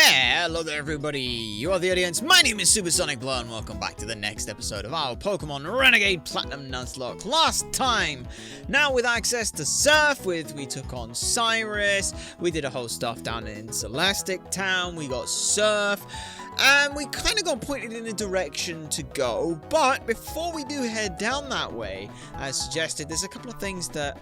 Hello there everybody, you are the audience. My name is SuperSonicBlur and welcome back to the next episode of our Pokemon Renegade Platinum Nuzlocke. Last time, now with access to Surf, we took on Cyrus, we did a whole stuff down in Celestic Town, we got Surf, and we kind of got pointed in a direction to go. But before we do head down that way, as suggested, there's a couple of things that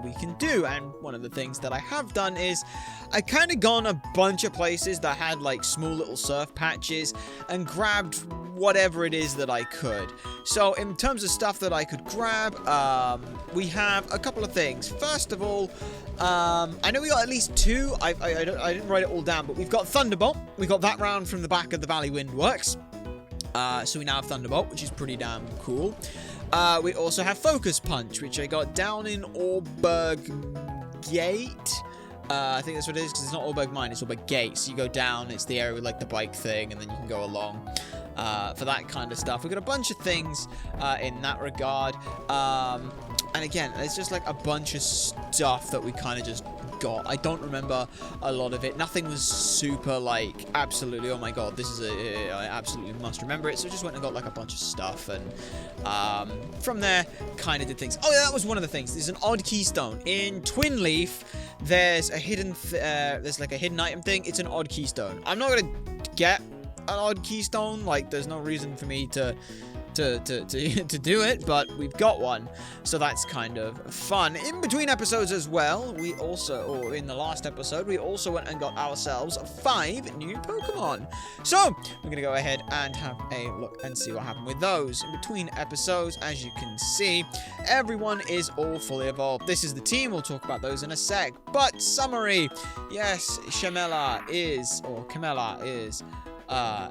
we can do. And one of the things that I have done is I kind of gone a bunch of places that had like small little surf patches and grabbed whatever it is that I could. So in terms of stuff that I could grab, we have a couple of things. First of all, I know we got at least two. I didn't write it all down, but we've got Thunderbolt. We got that round from the back of the Valley Wind Works. So we now have Thunderbolt, which is pretty damn cool. We also have Focus Punch, which I got down in Orberg Gate. I think that's what it is, because it's not Orberg Mine, it's Orberg Gate. So you go down, it's the area with like the bike thing, and then you can go along for that kind of stuff. We've got a bunch of things in that regard. And again, there's just like a bunch of stuff that we kind of just got. I don't remember a lot of it. Nothing was super like absolutely, oh my god, this is I absolutely must remember it. So I just went and got like a bunch of stuff, and from there kind of did things. Oh yeah, that was one of the things. There's an odd keystone in Twin Leaf. There's a hidden there's like a hidden item thing. It's an odd keystone. I'm not gonna get an odd keystone. Like, there's no reason for me to do it, but we've got one, so that's kind of fun. In between episodes as well, we also, or in the last episode, we also went and got ourselves 5 new Pokemon. So we're gonna go ahead and have a look and see what happened with those. In between episodes, as you can see, everyone is all fully evolved. This is the team, we'll talk about those in a sec, but summary, yes, Camella is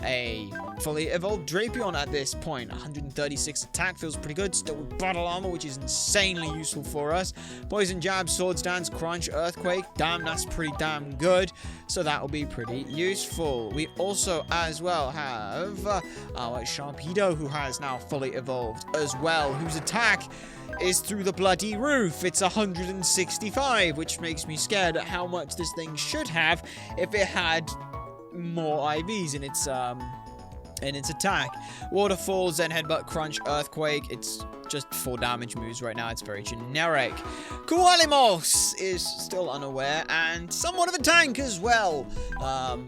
a fully evolved Drapion at this point. 136 attack, feels pretty good. Still with battle armor, which is insanely useful for us. Poison Jab, Swords Dance, Crunch, Earthquake. Damn, that's pretty damn good. So that will be pretty useful. We also as well have our Sharpedo, who has now fully evolved as well, whose attack is through the bloody roof. It's 165, which makes me scared at how much this thing should have if it had more IVs in its attack. Waterfall, Zen Headbutt, Crunch, Earthquake. It's just 4 damage moves right now. It's very generic. Koalimos is still unaware and somewhat of a tank as well,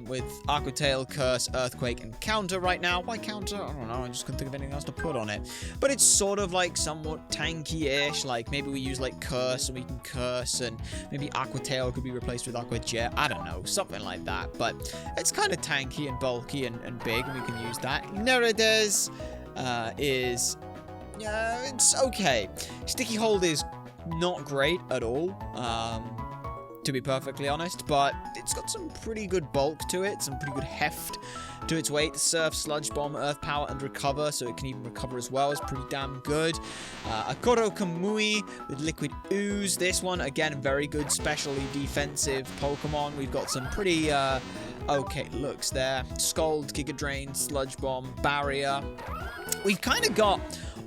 with Aqua Tail, Curse, Earthquake, and Counter right now. Why Counter? I don't know. I just couldn't think of anything else to put on it. But it's sort of like somewhat tanky-ish. Like maybe we use like Curse and we can Curse, and maybe Aqua Tail could be replaced with Aqua Jet. I don't know. Something like that. But it's kind of tanky and bulky and big, and we can use that. Neredes is... yeah, it's okay. Sticky Hold is not great at all, to be perfectly honest, but it's got some pretty good bulk to it, some pretty good heft to its weight. Surf, Sludge Bomb, Earth Power, and Recover, so it can even recover as well, is pretty damn good. Akoro Kamui with Liquid Ooze. This one, again, very good, specially defensive Pokemon. We've got some pretty, okay looks there. Scald, Giga Drain, Sludge Bomb, Barrier. We've kind of got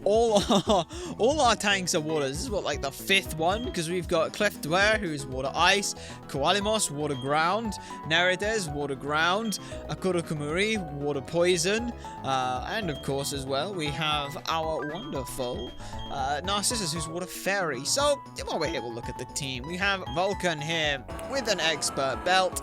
all our tanks are water. This is what, like the 5th one, because we've got Cleft Dweller, who's water ice, Koalimos, water ground, Neredes, water ground, Akuro Kamuri, water poison, and of course as well we have our wonderful Narcissus, who's water fairy. So while we're here, we'll look at the team. We have Vulcan here with an expert belt,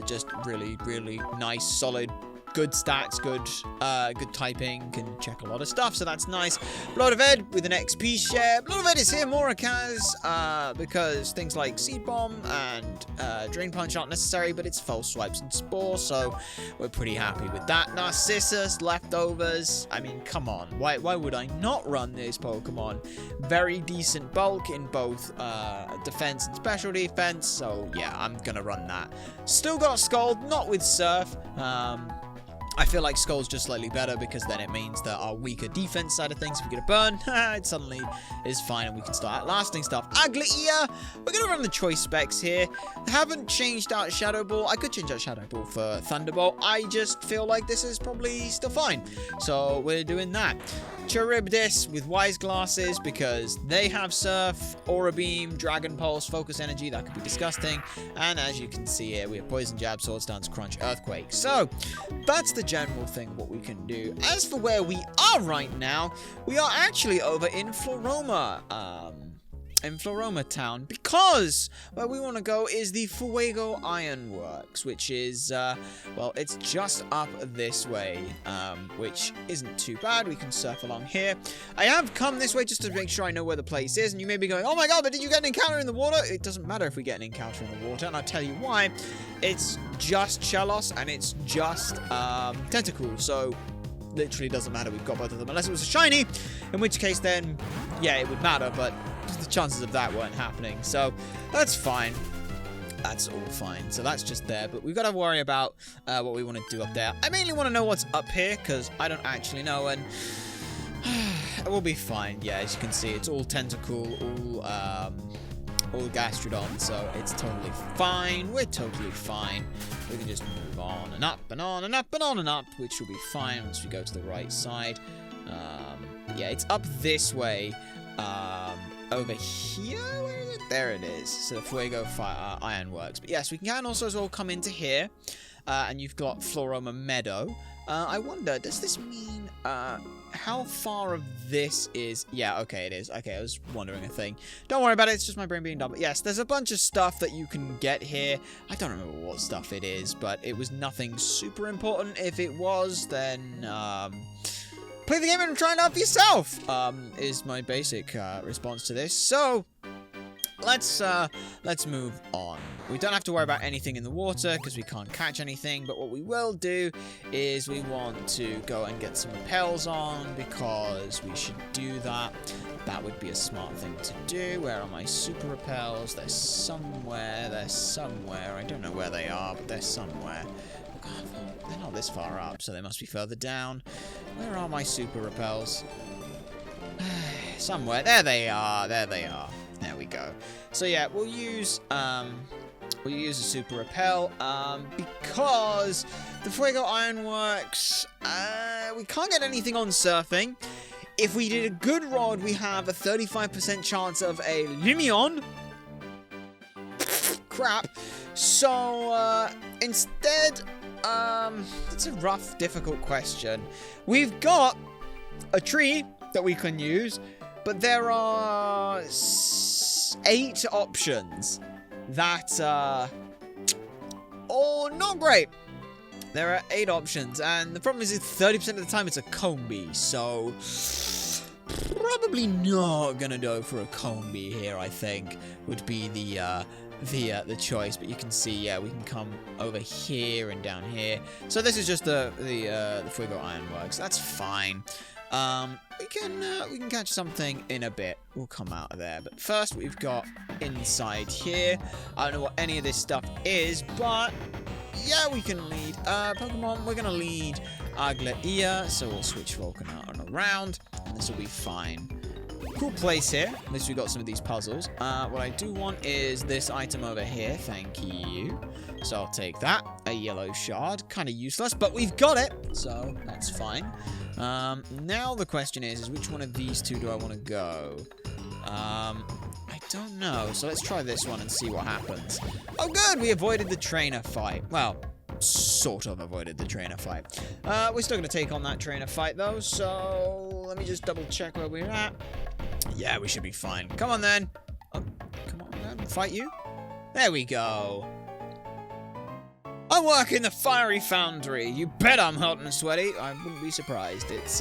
just really nice, solid, good stats, good typing, can check a lot of stuff, so that's nice. Blood of Ed with an XP share. Blood of Ed is here more because things like Seed Bomb and Drain Punch aren't necessary, but it's False Swipes and Spore, so we're pretty happy with that. Narcissus, Leftovers, I mean, come on, why would I not run this Pokemon? Very decent bulk in both defense and special defense, so yeah, I'm gonna run that. Still got Scald, not with Surf, I feel like Skull's just slightly better because then it means that our weaker defense side of things, if we get a burn, it suddenly is fine and we can start outlasting stuff. Aglaia, we're going to run the choice specs here. I haven't changed out Shadow Ball. I could change out Shadow Ball for Thunderbolt. I just feel like this is probably still fine. So we're doing that. Charybdis with Wise Glasses because they have Surf, Aura Beam, Dragon Pulse, Focus Energy. That could be disgusting. And as you can see here, we have Poison Jab, Swords Dance, Crunch, Earthquake. So that's the general thing what we can do. As for where we are right now, we are actually over in Floroma. In Floroma Town, because where we want to go is the Fuego Ironworks, which is, well, it's just up this way, which isn't too bad. We can surf along here. I have come this way just to make sure I know where the place is, and you may be going, oh my god, but did you get an encounter in the water? It doesn't matter if we get an encounter in the water, and I'll tell you why. It's just Shellos, and it's just, Tentacles, so literally doesn't matter. We've got both of them, unless it was a shiny, in which case then, yeah, it would matter, but the chances of that weren't happening, so that's fine. That's all fine. So that's just there, but we've got to worry about what we want to do up there. I mainly want to know what's up here because I don't actually know, and we'll be fine. Yeah, as you can see, it's all tentacle, all Gastrodon, so it's totally fine. We're totally fine. We can just move on and up and on and up and on and up, which will be fine once we go to the right side. Yeah, it's up this way. Over here? Where is it? There it is. So the Fuego Ironworks. But yes, we can also as well come into here. And you've got Floroma Meadow. I wonder, does this mean how far of this is? Yeah, okay, it is. Okay, I was wondering a thing. Don't worry about it, it's just my brain being dumb. But yes, there's a bunch of stuff that you can get here. I don't remember what stuff it is, but it was nothing super important. If it was, then play the game and try it out for yourself, is my basic response to this. So let's move on. We don't have to worry about anything in the water because we can't catch anything, but what we will do is we want to go and get some repels on because we should do that. That would be a smart thing to do. Where are my super repels? They're somewhere. They're somewhere. I don't know where they are, but they're somewhere. God, they're not this far up, so they must be further down. Where are my super repels? Somewhere. There they are. There they are. There we go. So yeah, we'll use a super repel because the Fuego Ironworks, we can't get anything on surfing. If we did a good rod, we have a 35% chance of a Limion. Crap. So instead, it's a rough, difficult question. We've got a tree that we can use, but there are 8 options that are all not great. There are 8 options, and the problem is 30% of the time it's a Combi, so probably not gonna go for a Combi here. I think would be the choice, but you can see, yeah, we can come over here and down here. So this is just the Fuego Ironworks. That's fine. We can catch something in a bit. We'll come out of there. But first, we've got inside here. I don't know what any of this stuff is, but yeah, we can lead Pokemon. We're gonna lead Aglaia, so we'll switch Volcarona around, and this will be fine. Cool place here. At least we got some of these puzzles. What I do want is this item over here. Thank you. So I'll take that. A yellow shard. Kind of useless, but we've got it. So that's fine. Now the question is which one of these two do I want to go? I don't know. So let's try this one and see what happens. Oh, good. We avoided the trainer fight. Well, sort of avoided the trainer fight. We're still going to take on that trainer fight, though. So let me just double check where we're at. Yeah, we should be fine. Come on, then. Oh, come on, then. Fight you. There we go. I work in the Fiery Foundry. You bet I'm hot and sweaty. I wouldn't be surprised. It's,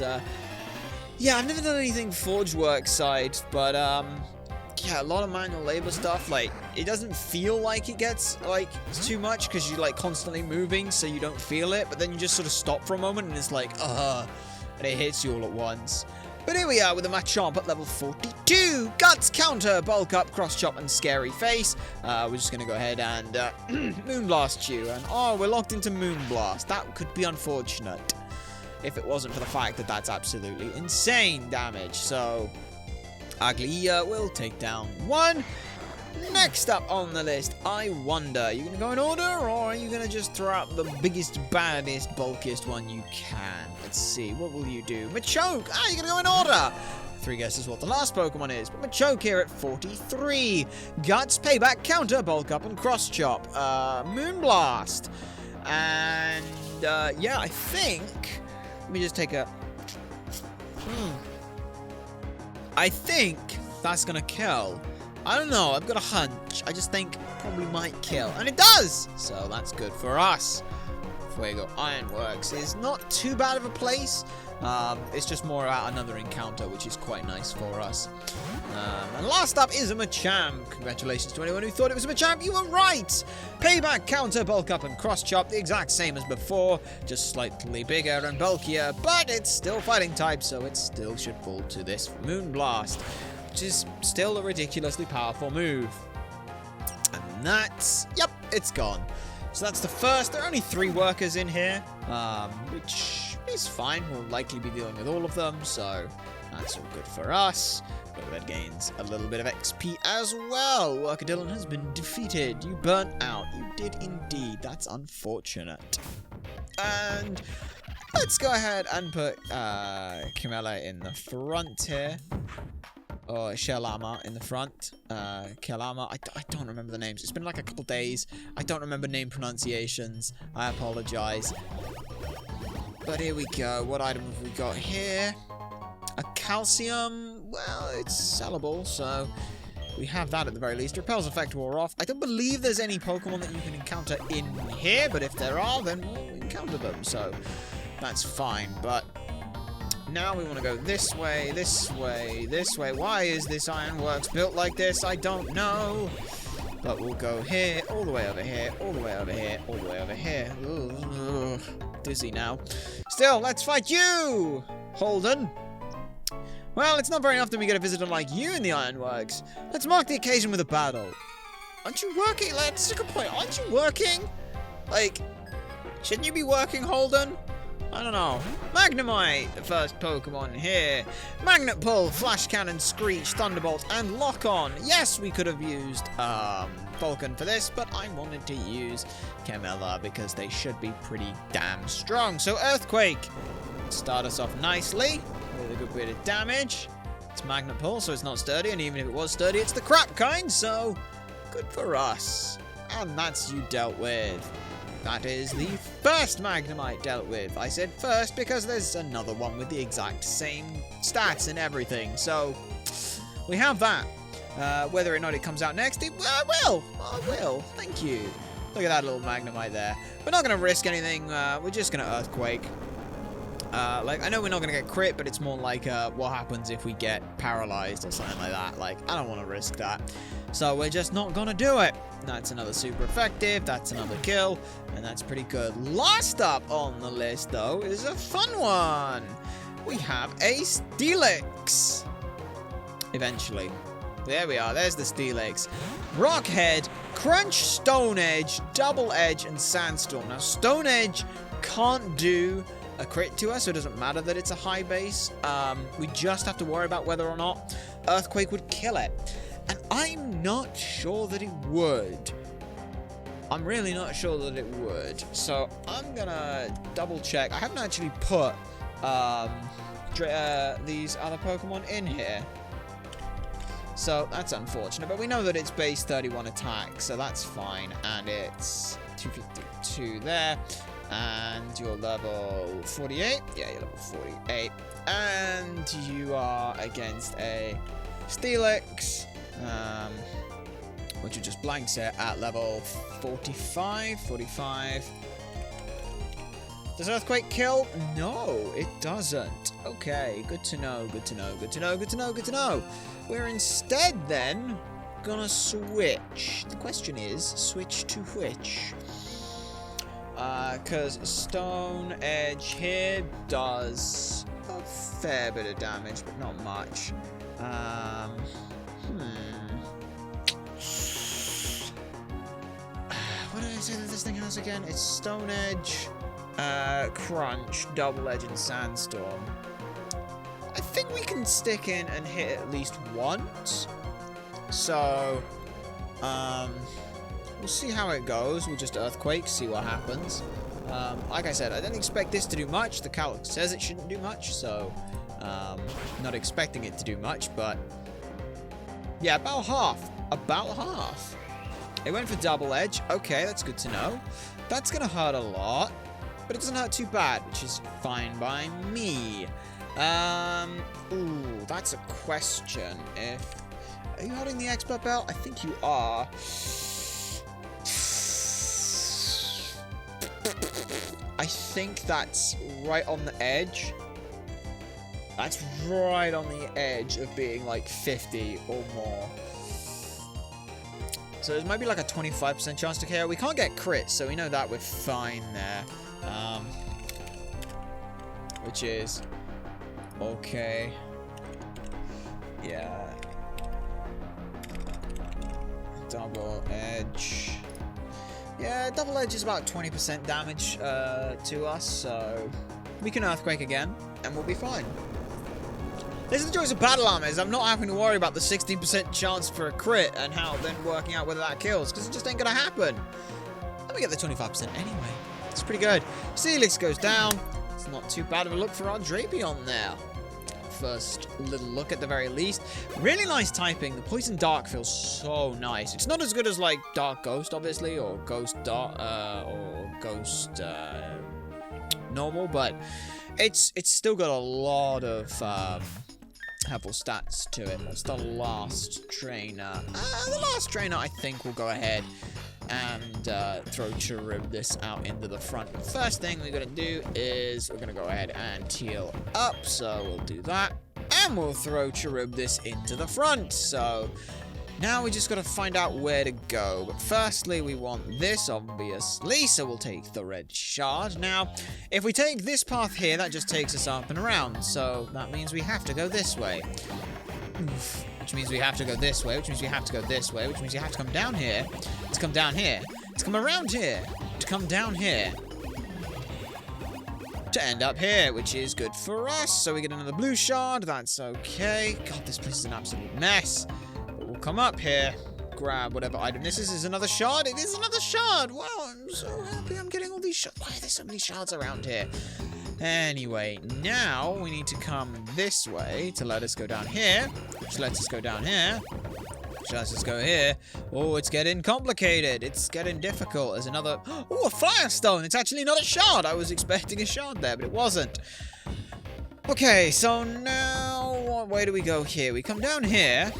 yeah, I've never done anything Forge Work side, but, yeah, a lot of manual labor stuff. Like, it doesn't feel like it gets, like, too much because you're, like, constantly moving, so you don't feel it, but then you just sort of stop for a moment and it's like, and it hits you all at once. But here we are with a Machamp at level 42. Guts, Counter, Bulk Up, Cross Chop, and Scary Face. We're just going to go ahead and Moonblast you. And oh, we're locked into Moonblast. That could be unfortunate if it wasn't for the fact that that's absolutely insane damage. So, Ugly will take down one. Next up on the list, I wonder, are you going to go in order, or are you going to just throw out the biggest, baddest, bulkiest one you can? Let's see, what will you do? Machoke! Ah, you're going to go in order! 3 guesses what the last Pokemon is, but Machoke here at 43. Guts, Payback, Counter, Bulk Up, and Cross Chop. Moonblast. And, yeah, I think... Let me just take a... I think that's going to kill. I don't know, I've got a hunch. I just think probably might kill. And it does! So that's good for us. Fuego Ironworks is not too bad of a place. It's just more about another encounter, which is quite nice for us. And last up is a Machamp. Congratulations to anyone who thought it was a Machamp. You were right! Payback, Counter, Bulk Up, and Cross Chop. The exact same as before, just slightly bigger and bulkier. But it's still fighting type, so it still should fall to this Moonblast, which is still a ridiculously powerful move. And that's... Yep, it's gone. So that's the first. There are only 3 workers in here, which is fine. We'll likely be dealing with all of them, so that's all good for us. But that gains a little bit of XP as well. Worker Dylan has been defeated. You burnt out. You did indeed. That's unfortunate. And let's go ahead and put Camilla in the front here. Or Shelama in the front. Kelama. I don't remember the names. It's been like a couple days. I don't remember name pronunciations. I apologize. But here we go. What item have we got here? A calcium. Well, it's sellable, so we have that at the very least. Repel's effect wore off. I don't believe there's any Pokemon that you can encounter in here, but if there are, then we'll encounter them, so that's fine. But now we want to go this way, this way, this way. Why is this Ironworks built like this? I don't know. But we'll go here, all the way over here, all the way over here, all the way over here. Ugh, dizzy now. Still, let's fight you, Holden. Well, it's not very often we get a visitor like you in the Ironworks. Let's mark the occasion with a battle. Aren't you working? That's a good point. Aren't you working? Like, shouldn't you be working, Holden? I don't know. Magnemite, the first Pokemon here. Magnet Pull, Flash Cannon, Screech, Thunderbolt, and Lock On. Yes, we could have used Vulcan for this, but I wanted to use Camilla because they should be pretty damn strong. So Earthquake, start us off nicely with a good bit of damage. It's Magnet Pull, so it's not sturdy, and even if it was sturdy, it's the crap kind, so good for us. And that's you dealt with. That is the first Magnemite dealt with. I said first because there's another one with the exact same stats and everything. So, we have that. Whether or not it comes out next, I will. Thank you. Look at that little Magnemite there. We're not going to risk anything. We're just going to Earthquake. Like, I know we're not going to get crit, but it's more like what happens if we get paralyzed or something like that. Like, I don't want to risk that. So we're just not going to do it. That's another super effective. That's another kill. And that's pretty good. Last up on the list, though, is a fun one. We have a Steelix. Eventually. There we are. There's the Steelix. Rockhead, Crunch, Stone Edge, Double Edge, and Sandstorm. Now, Stone Edge can't do a crit to us, so it doesn't matter that it's a high base. We just have to worry about whether or not Earthquake would kill it. And I'm not sure that it would. I'm really not sure that it would. So I'm gonna double check. I haven't actually put these other Pokemon in here. So that's unfortunate. But we know that it's base 31 attack, so that's fine. And it's 252 there. And you're level 48. Yeah, you're level 48. And you are against a Steelix. Which are just blanks here at level 45. Does Earthquake kill? No, it doesn't. Okay, good to know, good to know, good to know, good to know, good to know. We're instead then gonna switch. The question is, switch to which? Because Stone Edge here does fair bit of damage, but not much. What did I say that this thing has again? It's Stone Edge, Crunch, Double Edge, and Sandstorm. I think we can stick in and hit it at least once. So, we'll see how it goes. We'll just Earthquake, see what happens. Like I said, I don't expect this to do much. The Calc says it shouldn't do much, so not expecting it to do much, but yeah, about half. About half. It went for Double Edge. Okay, that's good to know. That's going to hurt a lot, but it doesn't hurt too bad, which is fine by me. Ooh, that's a question. Are you holding the expert belt? I think you are. I think that's right on the edge. That's right on the edge of being like 50 or more. So there's maybe like a 25% chance to KO. We can't get crits, so we know that we're fine there. Which is okay. Yeah. Double Edge. Yeah, Double Edge is about 20% damage to us, so we can Earthquake again, and we'll be fine. This is the joys of battle armor, is I'm not having to worry about the 16% chance for a crit and how then working out whether that kills, because it just ain't gonna happen. Let me get the 25% anyway. It's pretty good. Celix goes down. It's not too bad of a look for our Drapion there. First little look at the very least. Really nice typing. The Poison Dark feels so nice. It's not as good as like Dark Ghost, obviously, or Ghost Dark, or Ghost normal, but it's still got a lot of helpful stats to it. What's the last trainer? The last trainer, I think, will go ahead and throw Charybdis out into the front. The first thing we're going to do is we're going to go ahead and heal up. So we'll do that. And we'll throw Charybdis into the front. So now we just got to find out where to go. But firstly, we want this, obviously. So we'll take the red shard. Now, if we take this path here, that just takes us up and around. So that means we have to go this way. Oof. Which means we have to go this way, which means we have to go this way, which means you have to come down here, to come down here, to come around here, to come down here, to end up here, which is good for us. So we get another blue shard, that's okay. God, this place is an absolute mess. But we'll come up here, grab whatever item this is. Is another shard? It is another shard! Wow, I'm so happy I'm getting all these shards. Why are there so many shards around here? Anyway, now we need to come this way to let us go down here, which lets us go down here, which lets us go here. Oh, it's getting complicated. It's getting difficult. There's another... Oh, a Firestone. It's actually not a shard. I was expecting a shard there, but it wasn't. Okay, so now what way do we go here? We come down here.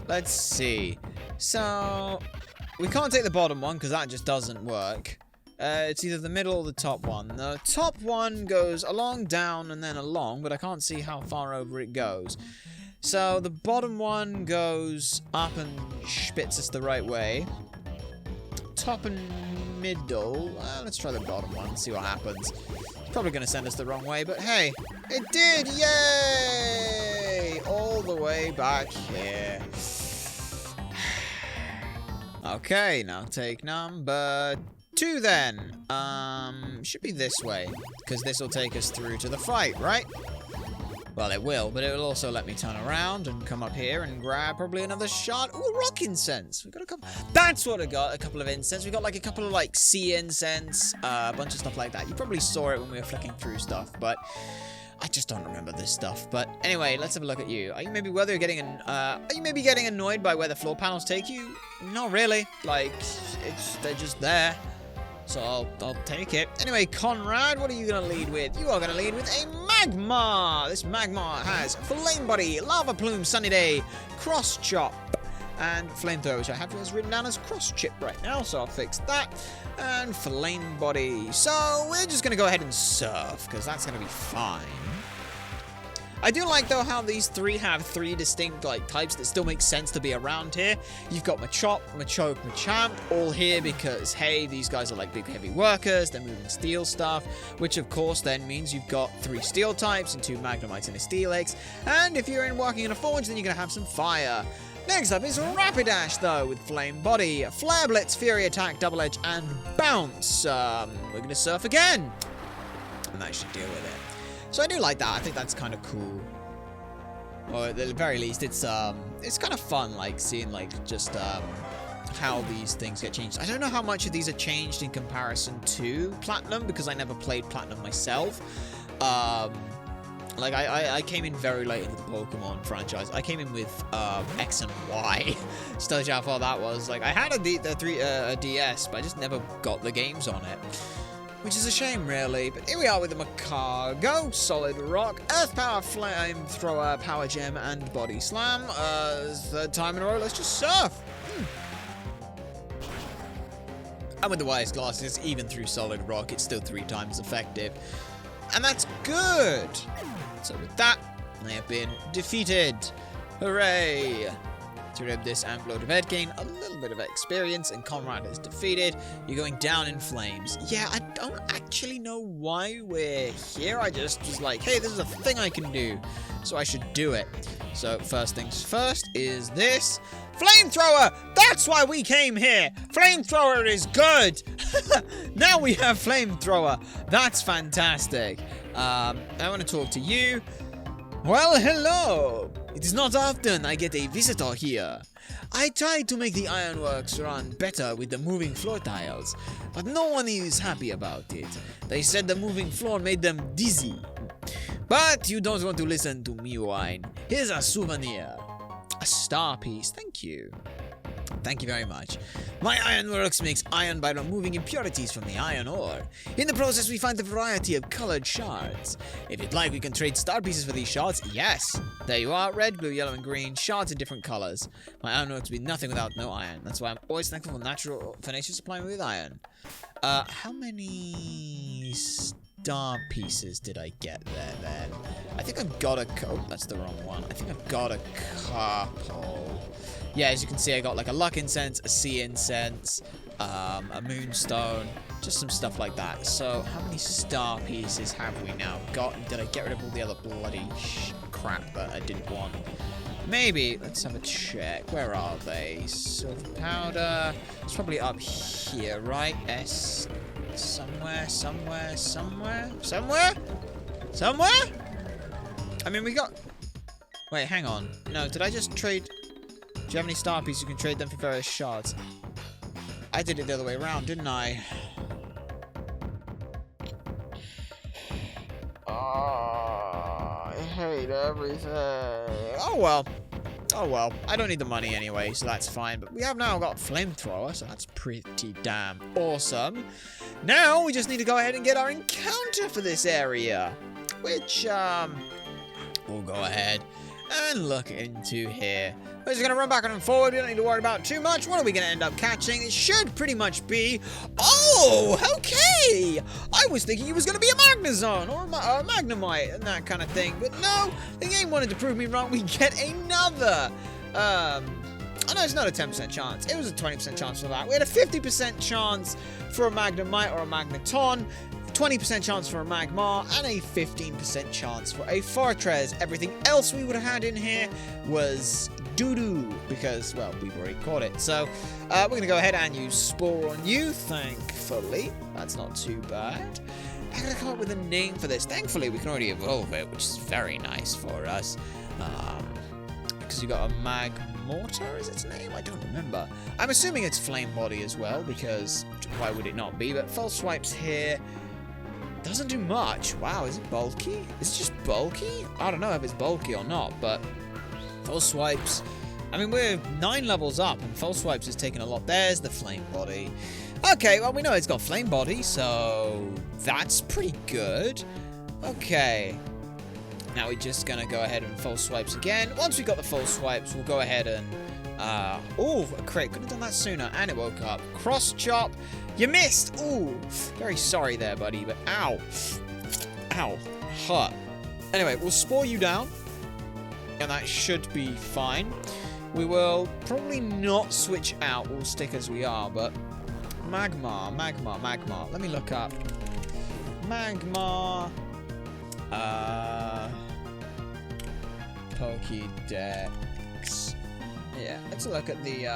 Let's see. So we can't take the bottom one because that just doesn't work. It's either the middle or the top one. The top one goes along, down, and then along, but I can't see how far over it goes. So the bottom one goes up and spits us the right way. Top and middle. Let's try the bottom one, see what happens. It's probably going to send us the wrong way, but hey, it did! Yay! All the way back here. Okay, now take number 2 then. Should be this way, because this will take us through to the fight, right? Well, it will, but it will also let me turn around and come up here and grab probably another shard. Ooh, rock incense. We got a couple. That's what I got. A couple of incense. We got like a couple of like sea incense, a bunch of stuff like that. You probably saw it when we were flicking through stuff, but I just don't remember this stuff. But anyway, let's have a look at you. Are you maybe getting annoyed by where the floor panels take you? Not really. Like, they're just there. So I'll take it. Anyway, Conrad, what are you going to lead with? You are going to lead with a Magma. This Magma has Flame Body, Lava Plume, Sunny Day, Cross Chop, and Flamethrower, which I have as written down as Cross Chip right now, so I'll fix that. And Flame Body. So we're just going to go ahead and surf, because that's going to be fine. I do like, though, how these three have three distinct, like, types that still make sense to be around here. You've got Machop, Machoke, Machamp, all here because, hey, these guys are, like, big, heavy workers. They're moving steel stuff, which, of course, then means you've got 3 steel types and 2 Magnemites and a Steelix. And if you're working in a forge, then you're going to have some fire. Next up is Rapidash, though, with Flame Body, Flare Blitz, Fury Attack, Double Edge, and Bounce. We're going to Surf again. And that should deal with it. So I do like that. I think that's kind of cool. Or at the very least, it's kind of fun, like, seeing, like, just, how these things get changed. I don't know how much of these are changed in comparison to Platinum, because I never played Platinum myself. Like, I came in very late into the Pokemon franchise. I came in with, X and Y. Just tells you how far that was. Like, I had a DS, but I just never got the games on it. Which is a shame, really. But here we are with the Macargo, Solid Rock, Earth Power, Flamethrower, Power Gem, and Body Slam. Third time in a row, let's just surf. And with the Wise Glasses, even through Solid Rock, it's still 3 times effective. And that's good. So with that, they have been defeated. Hooray! To remove this Anglo Red, gain a little bit of experience, and Conrad is defeated. You're going down in flames. Yeah, I don't actually know why we're here. I just was like, hey, this is a thing I can do, so I should do it. So first things first is this Flamethrower. That's why we came here. Flamethrower is good. Now we have Flamethrower. That's fantastic. I want to talk to you. Well, hello. It is not often I get a visitor here. I tried to make the ironworks run better with the moving floor tiles, but no one is happy about it. They said the moving floor made them dizzy. But you don't want to listen to me whine. Here's a souvenir. A star piece. Thank you. Thank you very much. My ironworks makes iron by removing impurities from the iron ore. In the process, we find a variety of colored shards. If you'd like, we can trade star pieces for these shards. Yes! There you are. Red, blue, yellow, and green. Shards in different colors. My ironworks would be nothing without no iron. That's why I'm always thankful for nature supplying me with iron. How many star pieces did I get there, then? I think I've got a... Oh, that's the wrong one. I think I've got a couple. Yeah, as you can see, I got like a luck incense, a sea incense, a moonstone, just some stuff like that. So, how many star pieces have we now got? Did I get rid of all the other bloody crap that I didn't want? Maybe. Let's have a check. Where are they? Silver powder. It's probably up here, right? S. Somewhere. I mean, we got... Wait, hang on. No, did I just trade... Do you have any star pieces? You can trade them for various shards. I did it the other way around, didn't I? Oh, I hate everything. Oh, well. Oh, well. I don't need the money anyway, so that's fine. But we have now got Flamethrower, so that's pretty damn awesome. Now, we just need to go ahead and get our encounter for this area. Which, we'll go ahead and look into here. We're just going to run back and forward. We don't need to worry about too much. What are we going to end up catching? It should pretty much be... Oh, okay! I was thinking it was going to be a Magnezone or a Magnemite and that kind of thing. But no, the game wanted to prove me wrong. We get another... Oh, no, it's not a 10% chance. It was a 20% chance for that. We had a 50% chance for a Magnemite or a Magneton, 20% chance for a Magmar, and a 15% chance for a Fortress. Everything else we would have had in here was doo-doo, because, well, we've already caught it. So, we're going to go ahead and use Spore on you, thankfully. That's not too bad. I'm going to come up with a name for this. Thankfully, we can already evolve it, which is very nice for us. Because you got a Magmortar, is its name? I don't remember. I'm assuming it's Flame Body as well, because why would it not be? But False Swipe's here. Doesn't do much. Wow, is it bulky? Is it just bulky? I don't know if it's bulky or not, but False Swipes. I mean, we're 9 levels up, and False Swipes is taking a lot. There's the Flame Body. Okay, well, we know it's got Flame Body, so that's pretty good. Okay. Now we're just going to go ahead and False Swipes again. Once we got the False Swipes, we'll go ahead and... oh, a crit. Could have done that sooner, and it woke up. Cross Chop. You missed! Ooh, very sorry there, buddy, but ow. Ow. Hurt. Anyway, we'll spore you down. And that should be fine. We will probably not switch out. We'll stick as we are, but... Magmar. Let me look up. Magmar. Pokédex. Yeah, let's look at the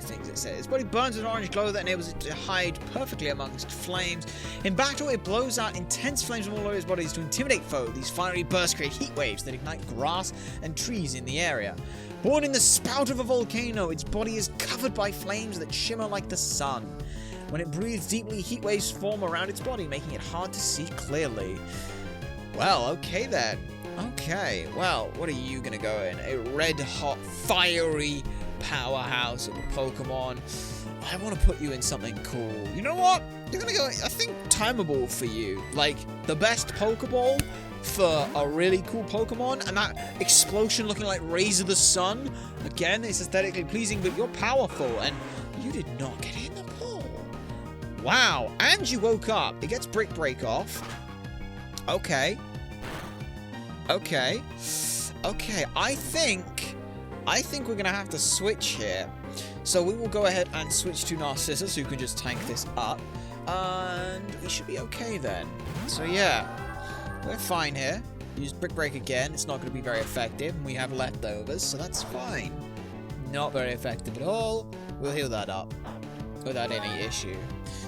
things it says. Its body burns with an orange glow that enables it to hide perfectly amongst flames. In battle, it blows out intense flames from all over its body to intimidate foes. These fiery bursts create heat waves that ignite grass and trees in the area. Born in the spout of a volcano, its body is covered by flames that shimmer like the sun. When it breathes deeply, heat waves form around its body, making it hard to see clearly. Well, okay then. Okay, well, what are you gonna go in? A red-hot, fiery powerhouse of a Pokemon. I want to put you in something cool. You know what? You're gonna go, I think, Timeable for you. Like, the best Pokeball for a really cool Pokemon, and that explosion looking like rays of the sun. Again, it's aesthetically pleasing, but you're powerful, and you did not get in the pool. Wow, and you woke up. It gets Brick Break off. Okay. Okay. I think we're gonna have to switch here. So we will go ahead and switch to Narcissus, who can just tank this up. And we should be okay then. So yeah, we're fine here. Use Brick Break again. It's not going to be very effective, and we have leftovers, so that's fine. Not very effective at all. We'll heal that up without any issue.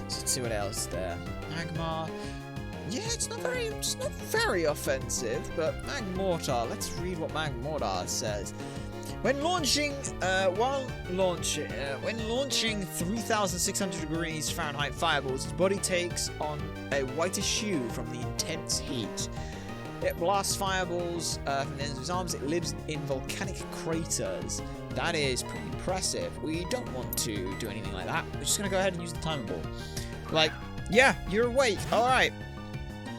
So let's see what else is there. Magmar. Yeah, it's not very offensive, but Magmortar. Let's read what Magmortar says. When launching 3,600 degrees Fahrenheit fireballs, its body takes on a whitish hue from the intense heat. It blasts fireballs from the ends of its arms. It lives in volcanic craters. That is pretty impressive. We don't want to do anything like that. We're just going to go ahead and use the Timeable. Like, yeah, you're awake. All right.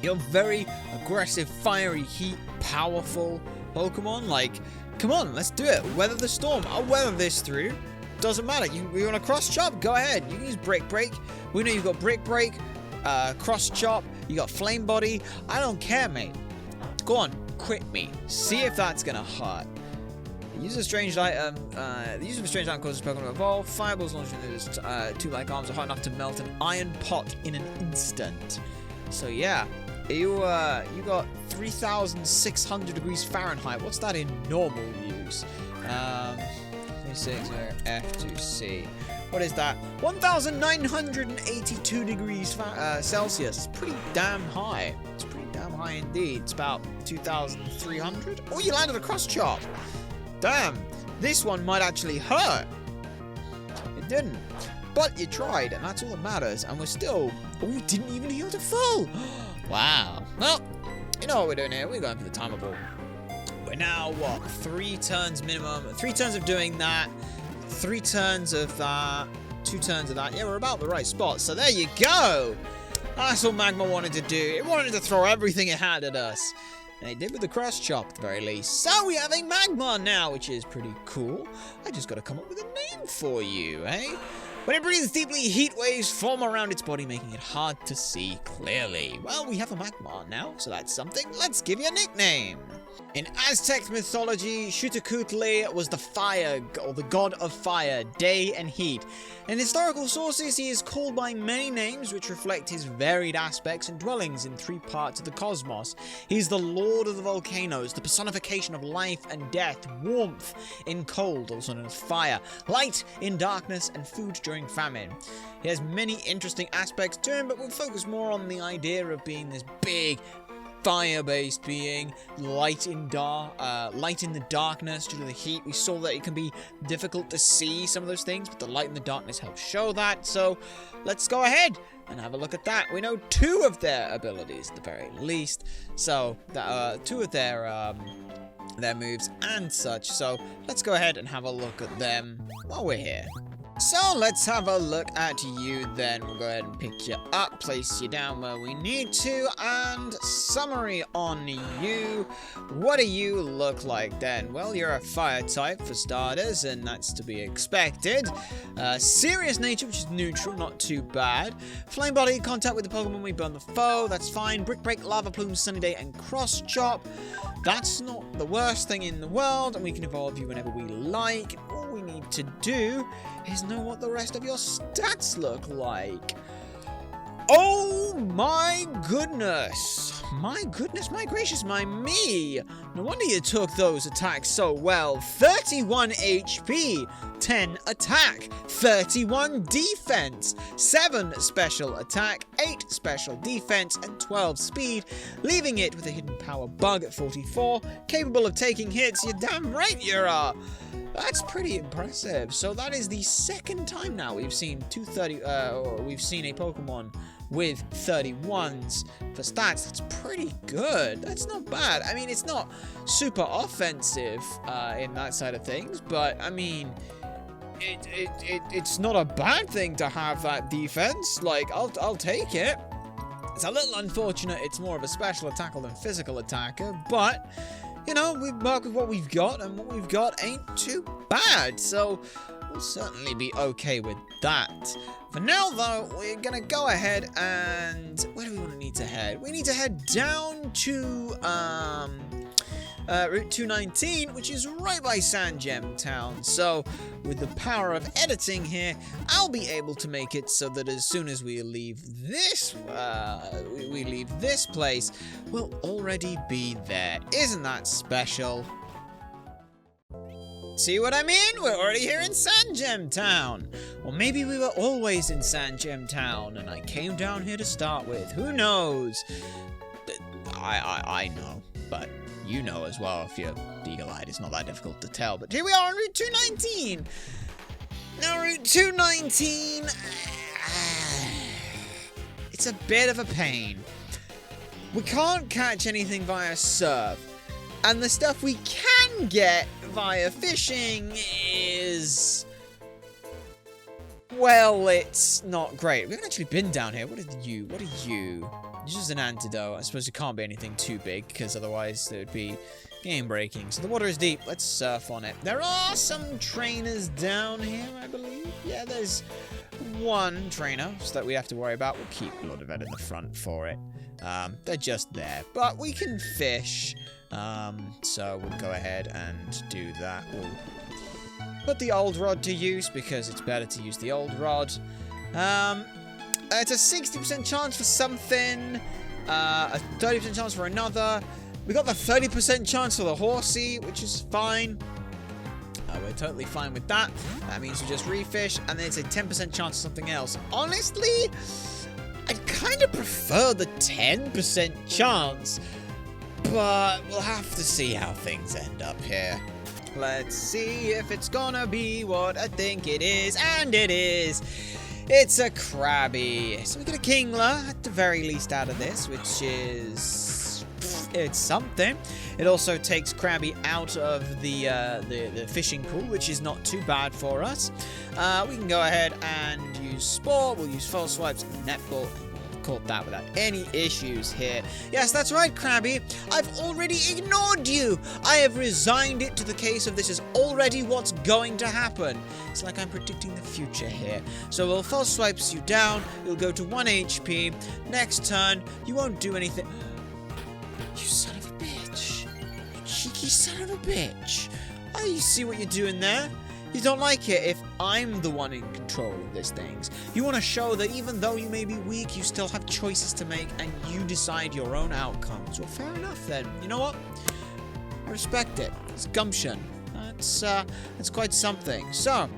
You're very aggressive, fiery, heat, powerful Pokemon. Like, come on, let's do it. Weather the storm. I'll weather this through. Doesn't matter. You want to cross chop? Go ahead. You can use Brick Break. We know you've got Brick Break, cross chop. You got Flame Body. I don't care, mate. Go on, quit me. See if that's gonna hurt. Use a strange item. The use of a strange item causes Pokemon to evolve. Fireballs launched into its two like arms are hot enough to melt an iron pot in an instant. So yeah. You got 3,600 degrees Fahrenheit. What's that in normal use? 26 F2C. What is that? 1,982 degrees Celsius. It's pretty damn high. It's pretty damn high indeed. It's about 2,300. Oh, you landed a cross chop. Damn. This one might actually hurt. It didn't. But you tried, and that's all that matters. And we're still... Oh, we didn't even heal to full. Wow. Well, you know what we're doing here. We're going for the Timeable. We're now, what, 3 turns minimum. 3 turns of doing that. 3 turns of that. 2 turns of that. Yeah, we're about the right spot. So there you go. That's what Magma wanted to do. It wanted to throw everything it had at us. And it did with the cross chop, at the very least. So we have a Magma now, which is pretty cool. I just got to come up with a name for you, eh? When it breathes deeply, heat waves form around its body, making it hard to see clearly. Well, we have a Magmar now, so that's something. Let's give you a nickname. In Aztec mythology, Xuchotl was the fire, or the god of fire, day and heat. In historical sources, he is called by many names which reflect his varied aspects and dwellings in 3 parts of the cosmos. He is the lord of the volcanoes, the personification of life and death, warmth in cold, also known as fire, light in darkness, and food during famine. He has many interesting aspects to him, but we'll focus more on the idea of being this big, fire-based being, light in the darkness due to the heat. We saw that it can be difficult to see some of those things, but the light in the darkness helps show that. So let's go ahead and have a look at that. We know 2 of their abilities at the very least, so 2 of their moves and such. So let's go ahead and have a look at them while we're here. So let's have a look at you then. We'll go ahead and pick you up, place you down where we need to, and summary on you. What do you look like then? Well, you're a fire type for starters, and that's to be expected. Serious nature, which is neutral, not too bad. Flame body, contact with the Pokemon, we burn the foe, that's fine. Brick break, lava plume, sunny day, and cross chop. That's not the worst thing in the world, and we can evolve you whenever we like. All we need to do is know what the rest of your stats look like. Oh my goodness! My goodness, my gracious, my me! No wonder you took those attacks so well. 31 HP, 10 attack, 31 defense, 7 special attack, 8 special defense, and 12 speed, leaving it with a hidden power bug at 44, capable of taking hits. You're damn right you are! That's pretty impressive. So that is the second time now we've seen we've seen a Pokemon with 31s for stats. That's pretty good. That's not bad. I mean, it's not super offensive in that side of things, but I mean, it's not a bad thing to have that defense. Like, I'll take it. It's a little unfortunate it's more of a special attacker than physical attacker, but you know, we work with what we've got, and what we've got ain't too bad, so we'll certainly be okay with that. For now, though, we're gonna go ahead and... where do we want to need to head? We need to head down to, Route 219, which is right by Sand Gem Town. So, with the power of editing here, I'll be able to make it so that as soon as we leave this, place, we'll already be there. Isn't that special? See what I mean? We're already here in Sand Gem Town. Or maybe we were always in Sand Gem Town, and I came down here to start with. Who knows? I know, but you know as well if you're eagle-eyed. It's not that difficult to tell. But here we are on Route 219. Now, Route 219... it's a bit of a pain. We can't catch anything via surf. And the stuff we can get via fishing is... well, it's not great. We haven't actually been down here. What are you? What are you? It's just an antidote. I suppose it can't be anything too big, because otherwise it would be game-breaking. So the water is deep. Let's surf on it. There are some trainers down here, I believe. Yeah, there's one trainer that we have to worry about. We'll keep a lot of it in the front for it. They're just there. But we can fish. So we'll go ahead and do that. We'll put the old rod to use, because it's better to use the old rod. It's a 60% chance for something, a 30% chance for another. We got the 30% chance for the horsey, which is fine. We're totally fine with that. That means we just refish, and then it's a 10% chance for something else. Honestly, I'd kind of prefer the 10% chance, but we'll have to see how things end up here. Let's see if it's gonna be what I think it is, and it is. It's a Krabby. So we get a Kingler, at the very least, out of this, which is... it's something. It also takes Krabby out of the fishing pool, which is not too bad for us. We can go ahead and use Spore. We'll use False Swipes and Netball. Caught that without any issues here. Yes, that's right, Krabby. I've already ignored you. I have resigned it to the case of this is already what's going to happen. It's like I'm predicting the future here. So we'll false swipes you down. You'll go to 1 HP. Next turn, you won't do anything. You son of a bitch. You cheeky son of a bitch. Oh, you see what you're doing there? You don't like it if I'm the one in control of these things. You want to show that even though you may be weak, you still have choices to make, and you decide your own outcomes. Well, fair enough then. You know what? I respect it. It's gumption. That's quite something. So,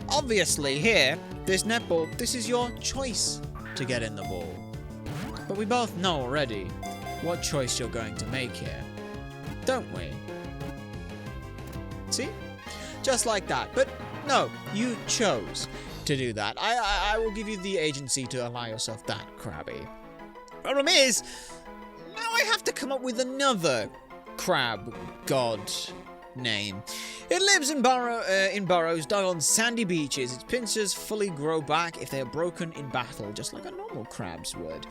obviously here, this netball, this is your choice to get in the ball. But we both know already what choice you're going to make here. Don't we? See? Just like that. But no, you chose to do that. I will give you the agency to allow yourself that, Krabby. Problem is, now I have to come up with another crab god name. It lives in burrows dug on sandy beaches. Its pincers fully grow back if they are broken in battle, just like a normal crab's would.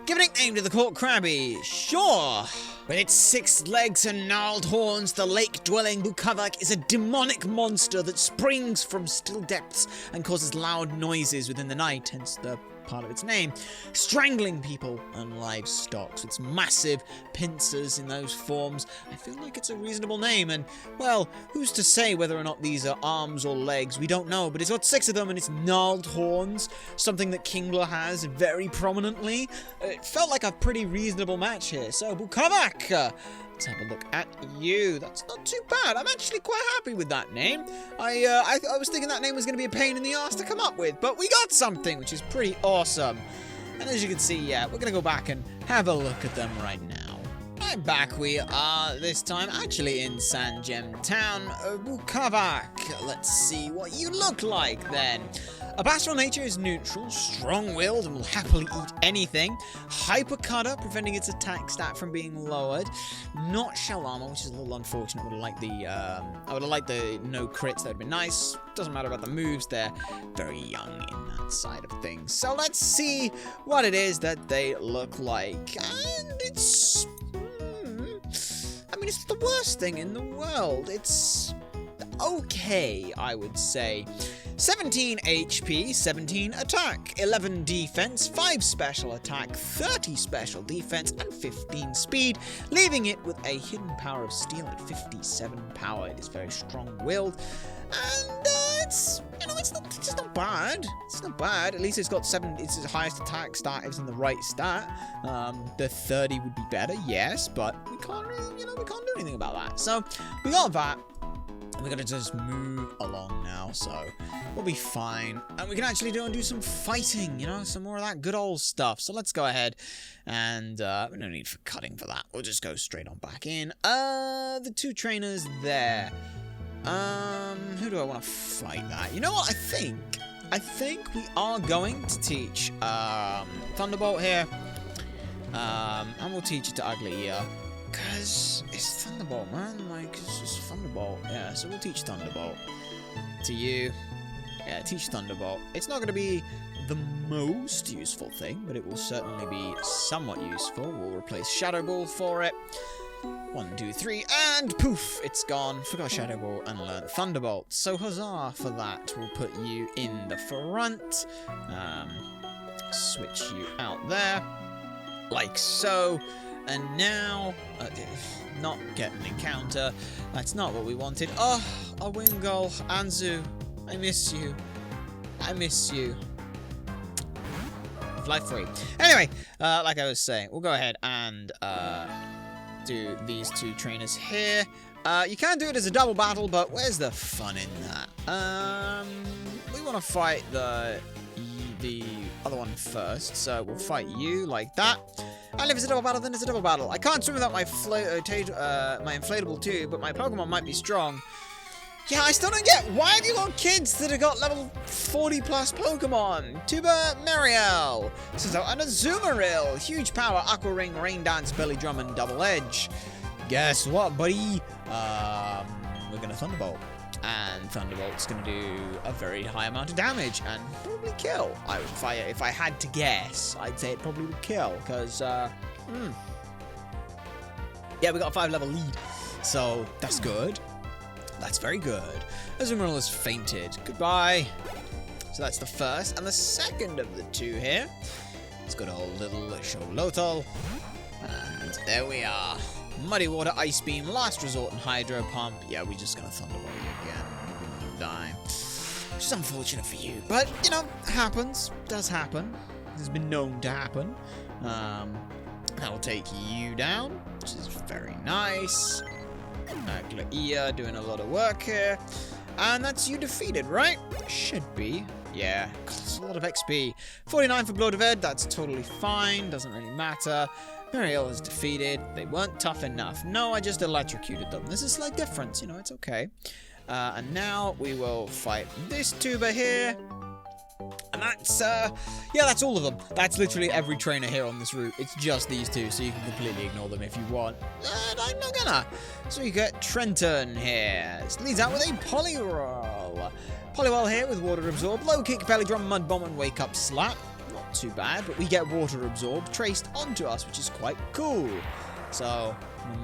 Give a nickname to the court crabby. Sure. With its 6 legs and gnarled horns, the lake-dwelling Bukavak is a demonic monster that springs from still depths and causes loud noises within the night, hence the part of its name, strangling people and livestock. So it's massive pincers in those forms. I feel like it's a reasonable name, and, well, who's to say whether or not these are arms or legs? We don't know, but it's got 6 of them, and it's gnarled horns, something that Kingler has very prominently. It felt like a pretty reasonable match here. So, Bukavak, let's have a look at you. That's not too bad. I'm actually quite happy with that name. I was thinking that name was going to be a pain in the ass to come up with, but we got something, which is pretty awesome. And as you can see, yeah, we're going to go back and have a look at them right now. Right, back we are, this time actually in Sanjem Town. Bukavak, let's see what you look like then. A pastoral nature is neutral, strong-willed, and will happily eat anything. Hyper cutter, preventing its attack stat from being lowered. Not shell armor, which is a little unfortunate. I would have liked the no crits. That would be nice. Doesn't matter about the moves. They're very young in that side of things. So let's see what it is that they look like. And it's, I mean, it's the worst thing in the world. It's okay, I would say. 17 HP, 17 attack, 11 defense, 5 special attack, 30 special defense, and 15 speed, leaving it with a hidden power of steel at 57 power. It is very strong-willed, and it's not bad. It's not bad. At least it's got 7. It's its highest attack stat. It's in the right stat. The 30 would be better, yes, but we can't really, we can't do anything about that. So we got that. We're going to just move along now, so we'll be fine. And we can actually do some fighting, some more of that good old stuff. So let's go ahead and no need for cutting for that. We'll just go straight on back in. The 2 trainers there. Who do I want to fight that? You know what? I think we are going to teach Thunderbolt here. And we'll teach it to Ugly Ear. Because it's Thunderbolt, man. Like, it's just Thunderbolt. Yeah, so we'll teach Thunderbolt to you. Yeah, teach Thunderbolt. It's not going to be the most useful thing, but it will certainly be somewhat useful. We'll replace Shadow Ball for it. 1, 2, 3, and poof! It's gone. Forgot Shadow Ball and learned Thunderbolt. So huzzah for that. We'll put you in the front. Switch you out there. Like so. And now, not get an encounter. That's not what we wanted. Oh, a Wingull. Anzu, I miss you. I miss you. Fly free. Anyway, like I was saying, we'll go ahead and do these 2 trainers here. You can do it as a double battle, but where's the fun in that? We want to fight the other one first, so we'll fight you like that. And if it's a double battle, then it's a double battle. I can't swim without my inflatable tube, but my Pokemon might be strong. Yeah, I still don't get, why have you got kids that have got level 40 plus Pokemon? Tuba Mariel, and a Azumarill, huge power, Aqua Ring, Rain Dance, Belly Drum, and Double Edge. Guess what, buddy? We're gonna Thunderbolt. And Thunderbolt's going to do a very high amount of damage and probably kill. If I had to guess, I'd say it probably would kill because, yeah, we got a 5-level lead, so that's good. That's very good. Azumarill has fainted. Goodbye. So that's the first, and the second of the 2 here. It's got a little Sholotl, and there we are. Muddy Water, Ice Beam, Last Resort, and Hydro Pump. Yeah, we're just going to Thunderbolt you again. You're going to die. Which is unfortunate for you. But, happens. Does happen. Has been known to happen. That'll take you down, which is very nice. Glaia doing a lot of work here. And that's you defeated, right? Should be. Yeah, it's a lot of XP. 49 for Blood of Ed, that's totally fine. Doesn't really matter. Mariel is defeated. They weren't tough enough. No, I just electrocuted them. There's a slight difference, it's okay. And now we will fight this tuber here. And that's, yeah, that's all of them. That's literally every trainer here on this route. It's just these two, so you can completely ignore them if you want. I'm not gonna. So you get Trenton here. This leads out with a Poliwhirl. Poliwhirl here with Water Absorb, Low Kick, Belly Drum, Mud Bomb, and Wake Up Slap. Not too bad, but we get Water Absorb traced onto us, which is quite cool. So,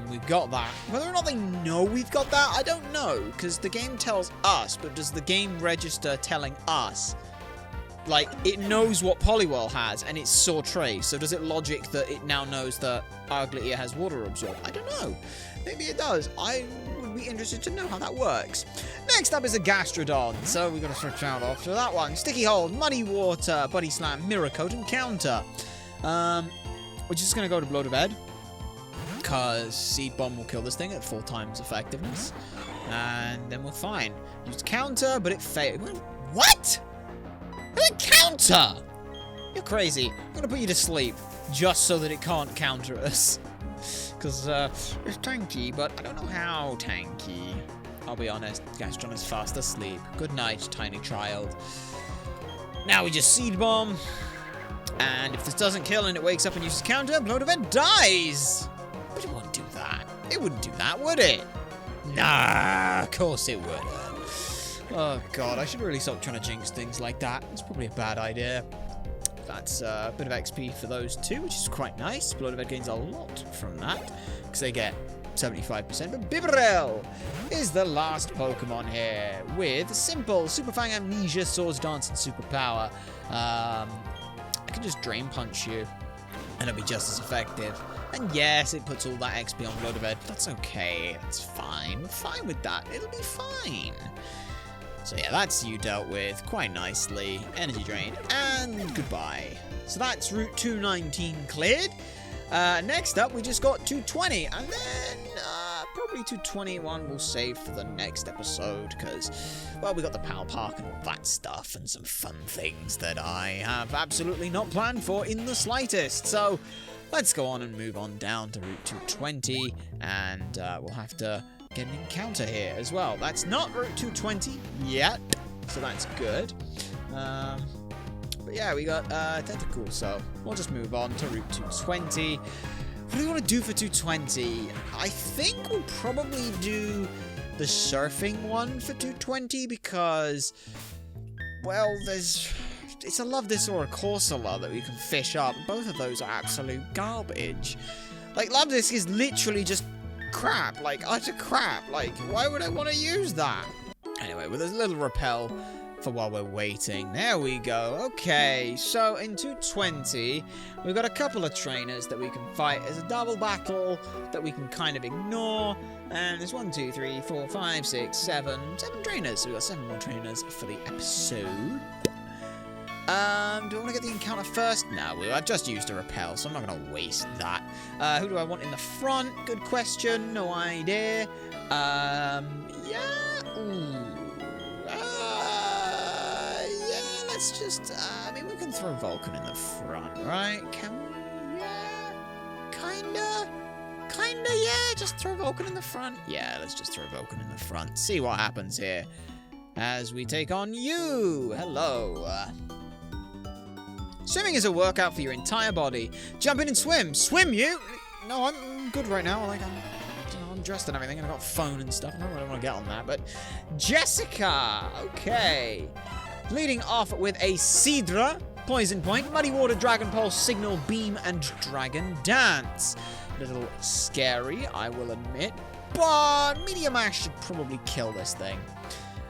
we've got that. Whether or not they know we've got that, I don't know, because the game tells us, but does the game register telling us? Like, it knows what Poliwhirl has, and it's saw trace, so does it logic that it now knows that Argleear has Water Absorb? I don't know. Maybe it does. I would be interested to know how that works. Next up is a Gastrodon, so we've got to switch out after that one. Sticky Hold, Muddy Water, Buddy Slam, Mirror Coat, and Counter. We're just going to go to Blow to Bed, because Seed Bomb will kill this thing at 4 times effectiveness, and then we're fine. Use Counter, but it failed. What? A counter? You're crazy. I'm going to put you to sleep, just so that it can't counter us. Because it's tanky, but I don't know how tanky. I'll be honest, Gastron is fast asleep. Good night, tiny child. Now we just Seed Bomb. And if this doesn't kill and it wakes up and uses Counter, Blow to Bed dies. But it wouldn't do that. It wouldn't do that, would it? Nah, of course it wouldn't. Oh god, I should really stop trying to jinx things like that. It's probably a bad idea. That's a bit of XP for those two, which is quite nice. Blow to Bed gains a lot from that, because they get 75%. But Bibarel is the last Pokemon here, with simple Super Fang, Amnesia, Swords Dance, and Superpower. I can just Drain Punch you, and it'll be just as effective. And yes, it puts all that XP on Blow to Bed. That's okay. That's fine. We're fine with that. It'll be fine. So yeah, that's you dealt with quite nicely. Energy Drain, and goodbye. So that's Route 219 cleared. Next up, we just got 220, and then probably 221 we'll save for the next episode, because, well, we got the Pal Park and all that stuff, and some fun things that I have absolutely not planned for in the slightest. So let's go on and move on down to Route 220, and we'll have to get an encounter here as well. That's not Route 220 yet, so that's good. But yeah, we got Tentacool, so we'll just move on to Route 220. What do we want to do for 220? I think we'll probably do the surfing one for 220, because, well, it's a Love This or a Corsola that we can fish up. Both of those are absolute garbage. Like, Love This is literally just crap, like utter crap. Like, why would I want to use that? Anyway, with a little repel for while we're waiting. There we go. Okay, so in 220, we've got a couple of trainers that we can fight as a double battle that we can kind of ignore. And there's 1, 2, 3, 4, 5, 6, 7 trainers. So we've got 7 more trainers for the episode. Do I want to get the encounter first? No, I've just used a repel, so I'm not going to waste that. Who do I want in the front? Good question. No idea. Yeah. Ooh. Yeah, let's just, I mean, we can throw Vulcan in the front, right? Can we? Yeah. Kinda, yeah. Just throw Vulcan in the front. Yeah, let's just throw Vulcan in the front. See what happens here as we take on you. Hello. Swimming is a workout for your entire body. Jump in and swim. Swim, you! No, I'm good right now. Like, I'm dressed and everything, and I've got a phone and stuff. I don't really want to get on that, but Jessica! Okay. Leading off with a Seadra, Poison Point, Muddy Water, Dragon Pulse, Signal, Beam, and Dragon Dance. A little scary, I will admit, but Meteor Mash should probably kill this thing.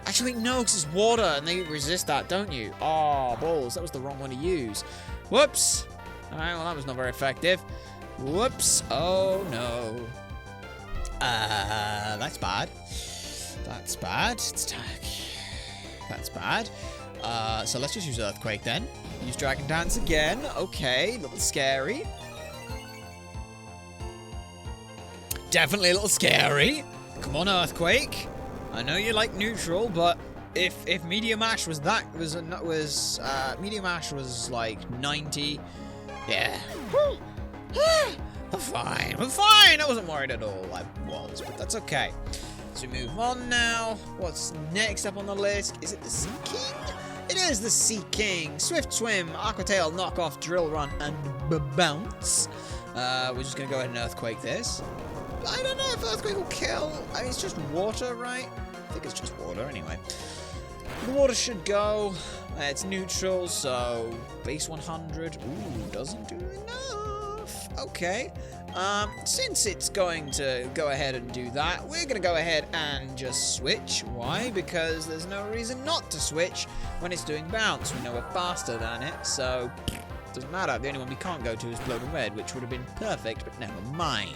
Actually, no, because it's water, and they resist that, don't you? Oh, balls. That was the wrong one to use. Whoops. Alright, well, that was not very effective. Whoops. Oh, no. That's bad. That's bad. That's bad. So let's just use Earthquake, then. Use Dragon Dance again. Okay, a little scary. Definitely a little scary. Come on, Earthquake. I know you like neutral, but if Meteor Mash was Meteor Mash was like 90, yeah. We're fine. I wasn't worried at all. I was, but that's okay. So we move on now. What's next up on the list? Is it the Sea King? It there's the Sea King. Swift Swim, Aqua Tail, Knock Off, Drill Run, and Bounce. We're just going to go ahead and Earthquake this. I don't know if Earthquake will kill. I mean, it's just water, right? I think it's just water anyway. The water should go. It's neutral, so base 100. Ooh, doesn't do enough. Okay. Since it's going to go ahead and do that, we're going to go ahead and just switch. Why? Because there's no reason not to switch when it's doing bounce. We know we're faster than it, so it doesn't matter. The only one we can't go to is Blood and Red, which would have been perfect, but never mind.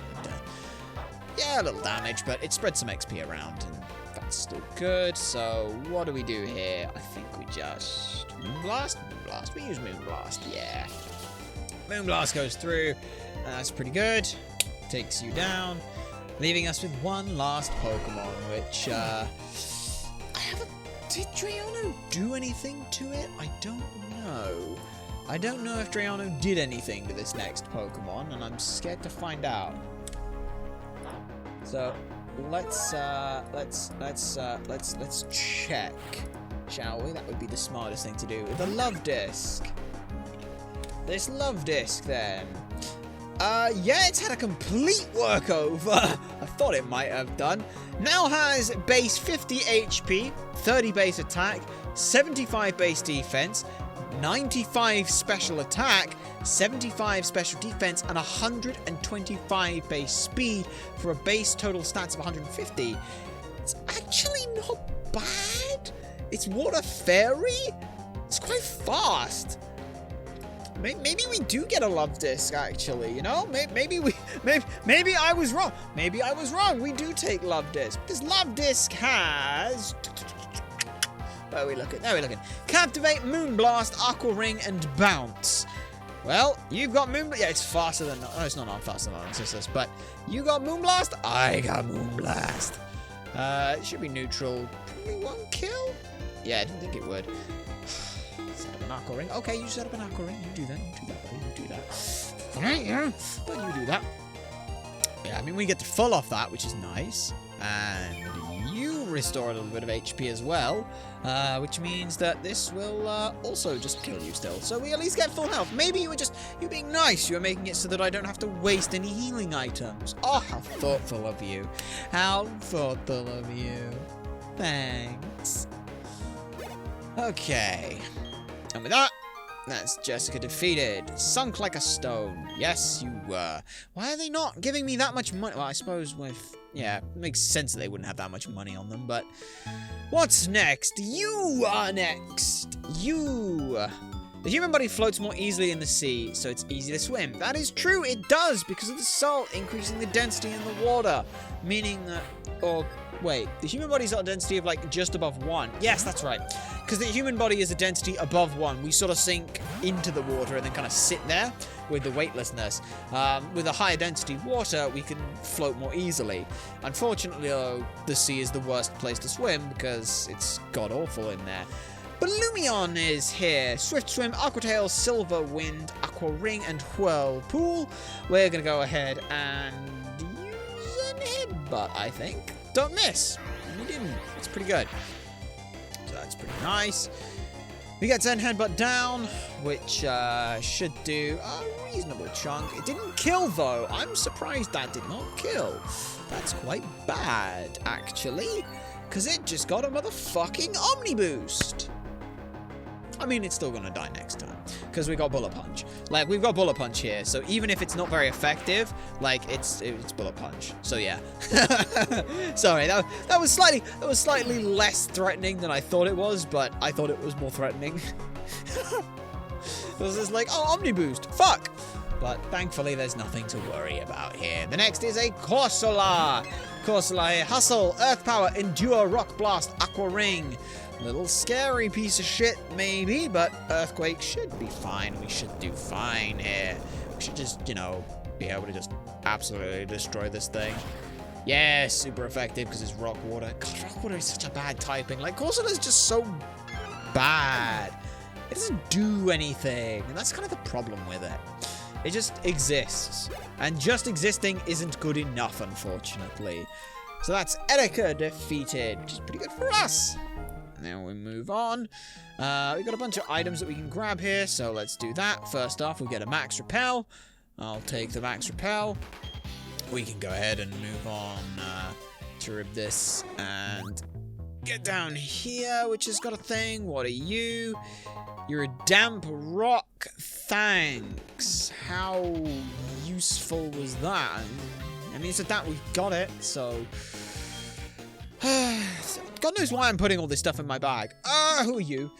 Yeah, a little damage, but it spread some XP around, and that's still good. So what do we do here? I think we just Moonblast. Moonblast. We use Moonblast. Yeah. Moonblast goes through. That's pretty good. Takes you down, leaving us with one last Pokemon, which I haven't. Did Drayano do anything to it? I don't know. I don't know if Drayano did anything to this next Pokemon, and I'm scared to find out. So let's check, shall we? That would be the smartest thing to do with a Love Disc. This Love Disc, then. Yeah, it's had a complete workover. I thought it might have done. Now has base 50 HP, 30 base attack, 75 base defense, 95 special attack, 75 special defense, and 125 base speed for a base total stats of 150. It's actually not bad. It's Water Fairy. It's quite fast. Maybe we do get a Love Disc, actually, you know? Maybe I was wrong. Maybe I was wrong. We do take Love Disc. This Love Disc has... Where are we looking? There we're looking. Captivate, Moonblast, Aqua Ring, and Bounce. Well, you've got Moonblast. Yeah, it's faster than... No, it's not faster than Narcissus, but you got Moonblast. I got Moonblast. It should be neutral. Probably won't kill. Yeah, I didn't think it would. An Aqua Ring. Okay, you set up an Aqua Ring. You do that. You do that, buddy. You do that. Alright, yeah. But you do that. Yeah, I mean, we get the full off that, which is nice. And you restore a little bit of HP as well. Which means that this will also just kill you still. So we at least get full health. Maybe you were just... You're being nice. You're making it so that I don't have to waste any healing items. Oh, how thoughtful of you. How thoughtful of you. Thanks. Okay. And with that, that's Jessica defeated. Sunk like a stone. Yes, you were. Why are they not giving me that much money? Well, I suppose with... Yeah, it makes sense that they wouldn't have that much money on them, but... What's next? You are next! You! The human body floats more easily in the sea, so it's easy to swim. That is true, it does, because of the salt increasing the density in the water. Meaning that... Or... Wait, the human body's got a density of, like, just above 1. Yes, that's right. Because the human body is a density above 1. We sort of sink into the water and then kind of sit there with the weightlessness. With a higher density water, we can float more easily. Unfortunately, though, the sea is the worst place to swim because it's god-awful in there. But Lumion is here. Swift Swim, Aqua Tail, Silver Wind, Aqua Ring, and Whirlpool. We're going to go ahead and use an Headbutt, I think. Don't miss. We didn't. It's pretty good. So that's pretty nice. We get Zen Headbutt down, which should do a reasonable chunk. It didn't kill, though. I'm surprised that did not kill. That's quite bad, actually, because it just got a motherfucking Omni Boost. I mean, it's still going to die next time, because we got Bullet Punch. Like, we've got Bullet Punch here, so even if it's not very effective, like, it's Bullet Punch. So, yeah. Sorry, that was slightly less threatening than I thought it was, but I thought it was more threatening. It was just like, oh, Omni Boost, fuck! But thankfully, there's nothing to worry about here. The next is a Corsola. Corsola here, Hustle, Earth Power, Endure, Rock Blast, Aqua Ring. Little scary piece of shit, maybe, but Earthquake should be fine. We should do fine here. We should just, you know, be able to just absolutely destroy this thing. Yeah, super effective because it's Rock Water. God, Rock Water is such a bad typing. Like, Corsola is just so bad. It doesn't do anything, and that's kind of the problem with it. It just exists, and just existing isn't good enough, unfortunately. So that's Erika defeated, which is pretty good for us. And then we move on. We've got a bunch of items that we can grab here, so let's do that. First off, we get a max repel. I'll take the max repel. We can go ahead and move on to rib this and get down here, which has got a thing. What are you? You're a damp rock. Thanks. How useful was that? I mean, it's a damp, we've got it, so... God knows why I'm putting all this stuff in my bag. Who are you?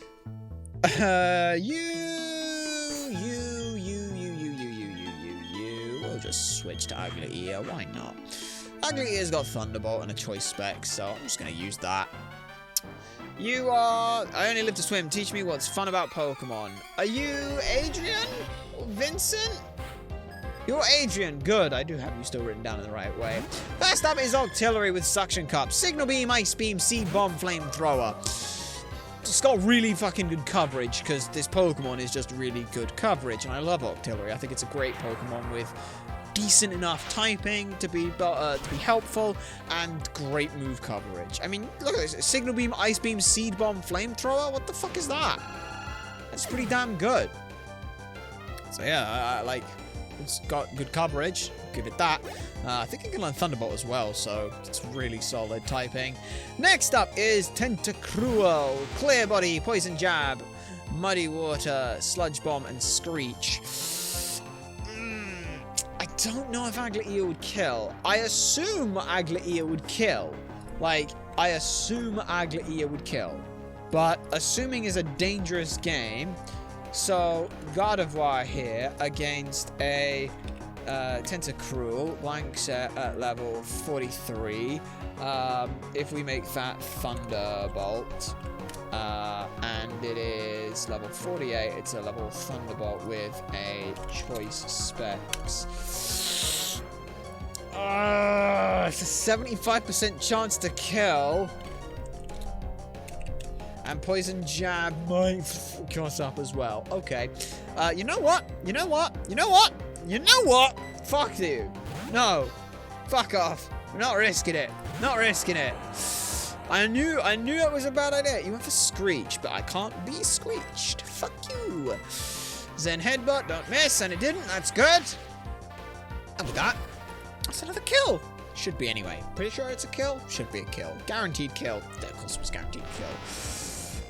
You. We'll just switch to Ugly Ear. Why not? Ugly Ear's got Thunderbolt and a choice spec, so I'm just going to use that. You are... I only live to swim. Teach me what's fun about Pokemon. Are you Adrian? Or Vincent? You're Adrian. Good. I do have you still written down in the right way. First up is Octillery with Suction Cup. Signal Beam, Ice Beam, Seed Bomb, Flamethrower. It's got really fucking good coverage because this Pokemon is just really good coverage. And I love Octillery. I think it's a great Pokemon with decent enough typing to be helpful and great move coverage. I mean, look at this. Signal Beam, Ice Beam, Seed Bomb, Flamethrower? What the fuck is that? That's pretty damn good. So yeah, like... It's got good coverage, give it that. I think it can learn Thunderbolt as well, so it's really solid typing. Next up is Tentacruel, Clear Body, Poison Jab, Muddy Water, Sludge Bomb, and Screech. I don't know if Aglet-Ear would kill. I assume Aglet-Ear would kill. Like, I assume Aglet-Ear would kill. But assuming is a dangerous game. So, Gardevoir here against a Tentacruel, blank set at level 43. If we make that Thunderbolt, and it is level 48, it's a level Thunderbolt with a choice specs. It's a 75% chance to kill. And Poison Jab might fuck us up as well. Okay. You know what? Fuck you. No. Fuck off. We're not risking it. Not risking it. I knew it was a bad idea. You went for Screech, but I can't be screeched. Fuck you. Zen Headbutt, don't miss, and it didn't. That's good. And with that, that's another kill. Should be anyway. Pretty sure it's a kill? Should be a kill. Guaranteed kill. Of course it was guaranteed kill.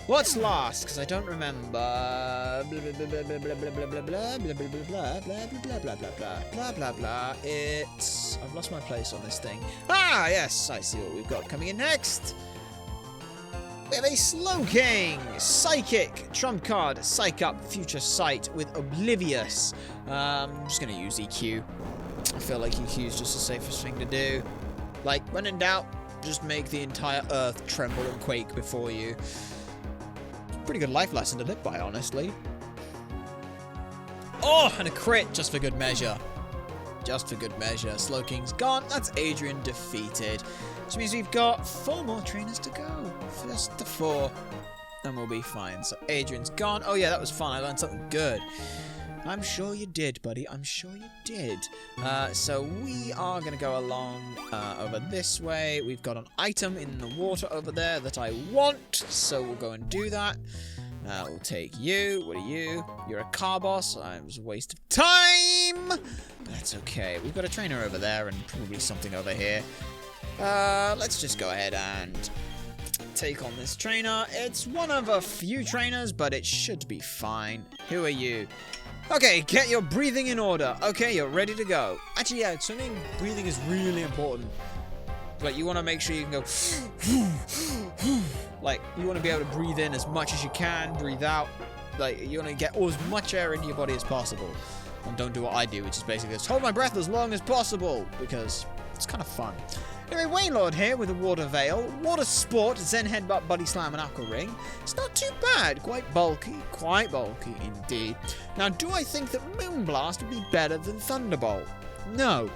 What's last? Because I don't remember. Blah blah blah blah blah blah blah blah blah blah blah blah blah blah blah blah blah blah. It's... I've lost my place on this thing. Ah, yes, I see what we've got coming in next. We have a Slowking, Psychic, Trump card, Psych Up, Future Sight with Oblivious. I'm just gonna use EQ. I feel like EQ is just the safest thing to do. Like, when in doubt, just make the entire earth tremble and quake before you. Pretty good life lesson to live by, honestly. Oh, and a crit, just for good measure. Just for good measure. Slowking's gone. That's Adrian defeated. Which means we've got 4 more trainers to go. Just the 4. And we'll be fine. So Adrian's gone. Oh yeah, that was fun. I learned something good. I'm sure you did, buddy. I'm sure you did. So we are going to go along over this way. We've got an item in the water over there that I want. So we'll go and do that. We'll take you. What are you? You're a car boss. It was a waste of time. But that's okay. We've got a trainer over there and probably something over here. Let's just go ahead and take on this trainer. It's one of a few trainers, but it should be fine. Who are you? Okay, get your breathing in order. Okay, you're ready to go. Actually, yeah, swimming breathing is really important. Like, you want to make sure you can go... Like, you want to be able to breathe in as much as you can, breathe out. Like, you want to get as much air into your body as possible. And don't do what I do, which is basically just hold my breath as long as possible, because it's kind of fun. Anyway, Wailord here with a Water Veil, Water Sport, Zen Headbutt, Body Slam, and Aqua Ring. It's not too bad. Quite bulky indeed. Now, do I think that Moonblast would be better than Thunderbolt? No,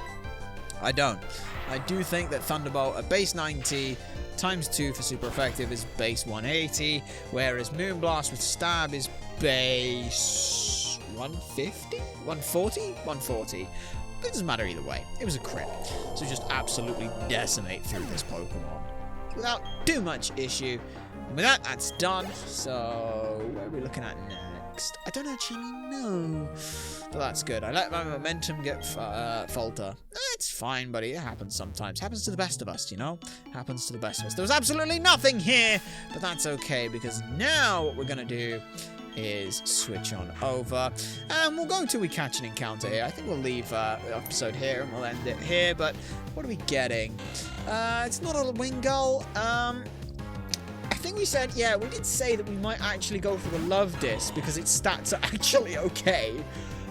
I don't. I do think that Thunderbolt at base 90 times 2 for super effective is base 180, whereas Moonblast with Stab is base 150? 140? 140. It doesn't matter either way. It was a crit. So just absolutely decimate through this Pokemon without too much issue. With that, that's done. So, what are we looking at next? I don't actually know. But that's good. I let my momentum get falter. It's fine, buddy. It happens sometimes. Happens to the best of us, you know? Happens to the best of us. There was absolutely nothing here, but that's okay, because now what we're going to do is switch on over. And we'll go until we catch an encounter here. I think we'll leave the episode here, and we'll end it here. But what are we getting? It's not a wing gull. I think we said, yeah, we did say that we might actually go for the love disc because its stats are actually okay.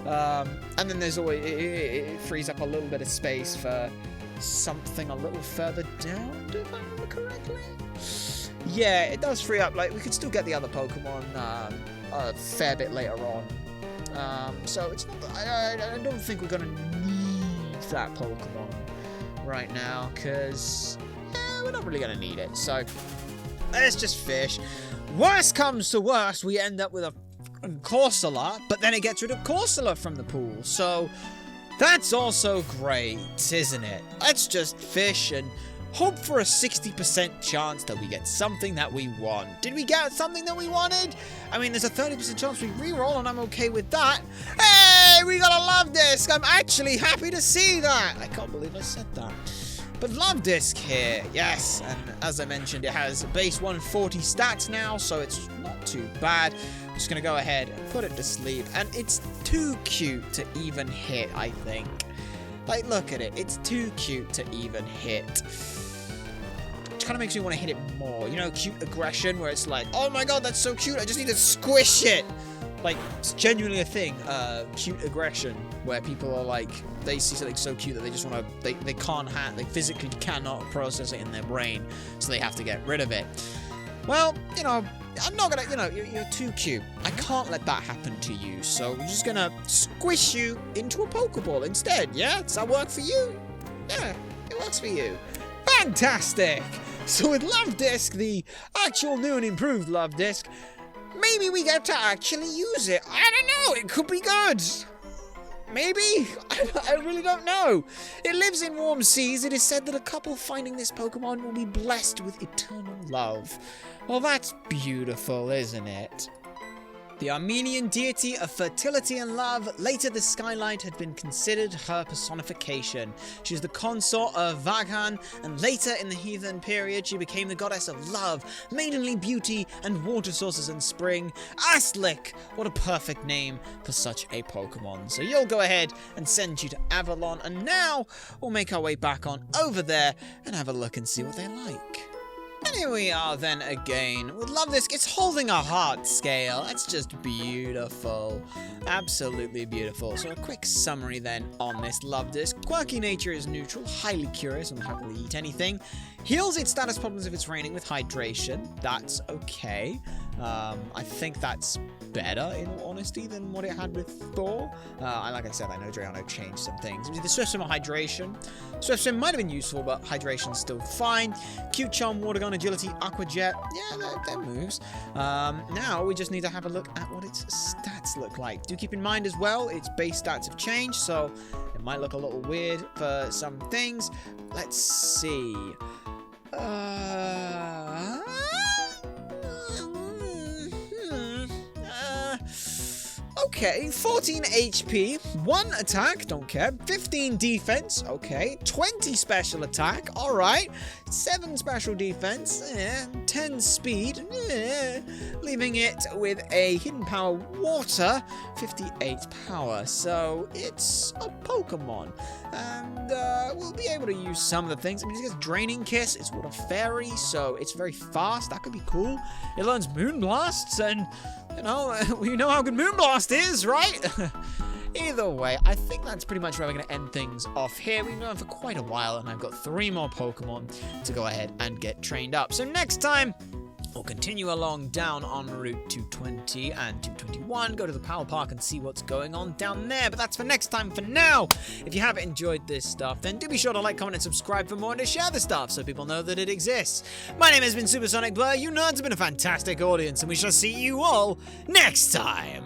And then there's always, it frees up a little bit of space for something a little further down, if I remember correctly. Yeah, it does free up, like, we could still get the other Pokemon a fair bit later on. So it's not, I don't think we're going to need that Pokemon right now, because we're not really going to need it. So let's just fish. Worst comes to worst, we end up with a Corsola, but then it gets rid of Corsola from the pool. So that's also great, isn't it? Let's just fish and hope for a 60% chance that we get something that we want. Did we get something that we wanted? I mean, there's a 30% chance we reroll, and I'm okay with that. Hey, we got a love disc. I'm actually happy to see that. I can't believe I said that. But love disc here, yes. And as I mentioned, it has base 140 stats now, so it's not too bad. I'm just going to go ahead and put it to sleep. And it's too cute to even hit, I think. Like, look at it. It's too cute to even hit. Which kind of makes me want to hit it more. You know, cute aggression, where it's like, oh my god, that's so cute. I just need to squish it. Like, it's genuinely a thing, cute aggression, where people are like, they see something so cute that they just want to, they can't they physically cannot process it in their brain, so they have to get rid of it. Well, you know, I'm not gonna, you know, you're too cute. I can't let that happen to you, so we're just gonna squish you into a Pokeball instead, yeah? Does that work for you? Yeah, it works for you. Fantastic! So with Love Disc, the actual new and improved Love Disc, maybe we get to actually use it. I don't know. It could be good. Maybe? I really don't know. It lives in warm seas. It is said that a couple finding this Pokemon will be blessed with eternal love. Well, that's beautiful, isn't it? The Armenian deity of fertility and love, later the Skylight had been considered her personification. She was the consort of Vaghan, and later in the heathen period she became the goddess of love, maidenly beauty, and water sources and spring. Aslick! What a perfect name for such a Pokemon. So you'll go ahead and send you to Avalon, and now we'll make our way back on over there and have a look and see what they like. And here we are then again. We love this. It's holding a heart scale. That's just beautiful. Absolutely beautiful. So a quick summary then on this love disc. Quirky nature is neutral, highly curious, and will happily eat anything. Heals its status problems if it's raining with hydration. That's okay. I think that's better, in all honesty, than what it had with Thor. Like I said, I know Drayano changed some things. The Swift Swim or Hydration. Swift Swim might have been useful, but Hydration's still fine. Cute Charm, Water Gun, Agility, Aqua Jet. Yeah, that moves. Now we just need to have a look at what its stats look like. Do keep in mind as well, its base stats have changed, so it might look a little weird for some things. Let's see. Okay, 14 HP, 1 attack, don't care, 15 defense, okay, 20 special attack, alright, 7 special defense, 10 speed, leaving it with a hidden power water, 58 power, so it's a Pokemon, and we'll be able to use some of the things. I mean, it gets Draining Kiss, it's Water Fairy, so it's very fast, that could be cool. It learns Moonblasts, and you know, we know how good Moonblast is, right? Either way, I think that's pretty much where we're going to end things off here. We've been going for quite a while, and I've got 3 more Pokemon to go ahead and get trained up. So next time, we'll continue along down on Route 220 and 221, go to the Power Park and see what's going on down there. But that's for next time. For now, if you have enjoyed this stuff, then do be sure to like, comment, and subscribe for more, and to share the stuff so people know that it exists. My name has been SuperSonicBlur. You nerds have been a fantastic audience, and we shall see you all next time.